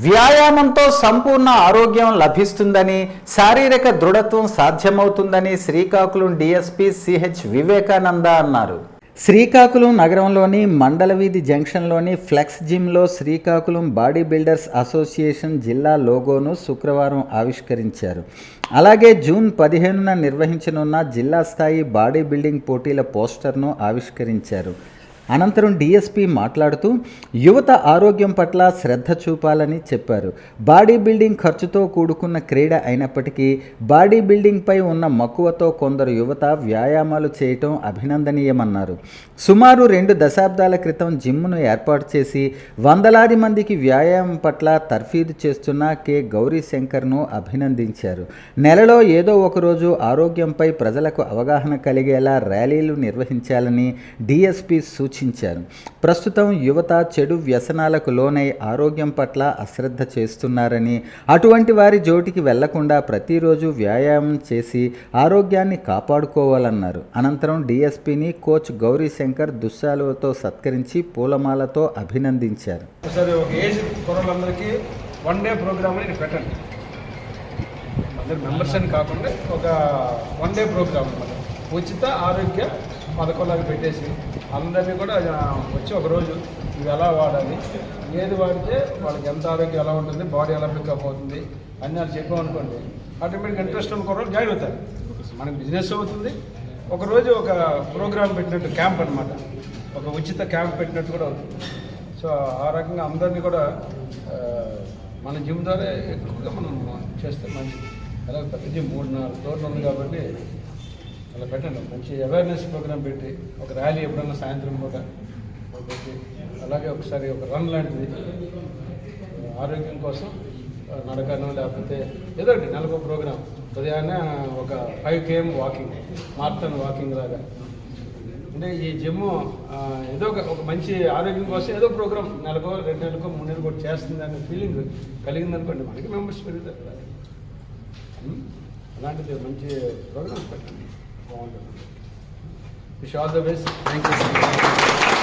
వ్యాయామంతో సంపూర్ణ ఆరోగ్యం లభిస్తుందని, శారీరక దృఢత్వం సాధ్యమవుతుందని శ్రీకాకుళం డీఎస్పీ సిహెచ్ వివేకానంద అన్నారు. శ్రీకాకుళం నగరంలోని మండలవీధి జంక్షన్లోని ఫ్లెక్స్ జిమ్లో శ్రీకాకుళం బాడీ బిల్డర్స్ అసోసియేషన్ జిల్లా లోగోను శుక్రవారం ఆవిష్కరించారు. అలాగే జూన్ 15న నిర్వహించనున్న జిల్లా స్థాయి బాడీ బిల్డింగ్ పోటీల పోస్టర్ను ఆవిష్కరించారు. అనంతరం డీఎస్పీ మాట్లాడుతూ యువత ఆరోగ్యం పట్ల శ్రద్ధ చూపాలని చెప్పారు. బాడీ బిల్డింగ్ ఖర్చుతో కూడుకున్న క్రీడ అయినప్పటికీ బాడీ బిల్డింగ్పై ఉన్న మక్కువతో కొందరు యువత వ్యాయామాలు చేయటం అభినందనీయమన్నారు. సుమారు 2 దశాబ్దాల క్రితం జిమ్ను ఏర్పాటు చేసి వందలాది మందికి వ్యాయామం పట్ల తర్ఫీదు చేస్తున్న కె గౌరీశంకర్ను అభినందించారు. నెలలో ఏదో ఒకరోజు ఆరోగ్యంపై ప్రజలకు అవగాహన కలిగేలా ర్యాలీలు నిర్వహించాలని డీఎస్పీ సూచించారు. ప్రస్తుతం యువత చెడు వ్యసనాలకు లోనై ఆరోగ్యం పట్ల అశ్రద్ధ చేస్తున్నారని, అటువంటి వారి జోటికి వెళ్లకుండా ప్రతిరోజు వ్యాయామం చేసి ఆరోగ్యాన్ని కాపాడుకోవాలన్నారు. అనంతరం డీఎస్పీని కోచ్ గౌరీశంకర్ దుశ్శాలువతో సత్కరించి పూలమాలతో అభినందించారు. ఉచిత ఆరోగ్య పథకంలాగా పెట్టేసి అందరినీ కూడా వచ్చి ఒకరోజు ఇవి ఎలా వాడాలి, ఏది వాడితే వాళ్ళకి ఎంత ఆరోగ్యం ఎలా ఉంటుంది, బాడీ ఎలా పికప్ అవుతుంది అన్నీ వాళ్ళు చెప్పామనుకోండి, ఆటోమేటిక్గా ఇంట్రెస్ట్ ఉన్న కూడా జాయిన్ అవుతారు. మనకి బిజినెస్ అవుతుంది. ఒకరోజు ఒక ప్రోగ్రామ్ పెట్టినట్టు క్యాంప్ అనమాట, ఒక ఉచిత క్యాంప్ పెట్టినట్టు కూడా అవుతుంది. సో ఆ రకంగా అందరినీ కూడా మన జిమ్ ద్వారా ఎక్కువగా మనం చేస్తే మంచిది. అలాగే పెద్ద జిమ్ 3-4 ఫ్లోర్లు ఉంది కాబట్టి అలా పెట్టండి. మంచి అవేర్నెస్ ప్రోగ్రామ్ పెట్టి ఒక ర్యాలీ ఎప్పుడన్నా సాయంత్రం పూట పెట్టి, అలాగే ఒకసారి ఒక రన్ లాంటిది ఆరోగ్యం కోసం నడకను, లేకపోతే ఏదో ఒకటి నెలకు ప్రోగ్రామ్. ఉదయాన్నే ఒక 5 km వాకింగ్, మారథాన్ వాకింగ్ లాగా. అంటే ఈ జిమ్ ఏదో ఒక మంచి ఆరోగ్యం కోసం ఏదో ప్రోగ్రామ్ నెలకో 2 నెలలకో 3 నెలలకో చేస్తుంది అనే ఫీలింగ్ కలిగిందనుకోండి, మనకి మెంబర్స్ పెరుగుతారు. అలాంటిది మంచి ప్రోగ్రామ్స్ పెట్టండి, బాగుంటుంది. Wish all the best. Thank you.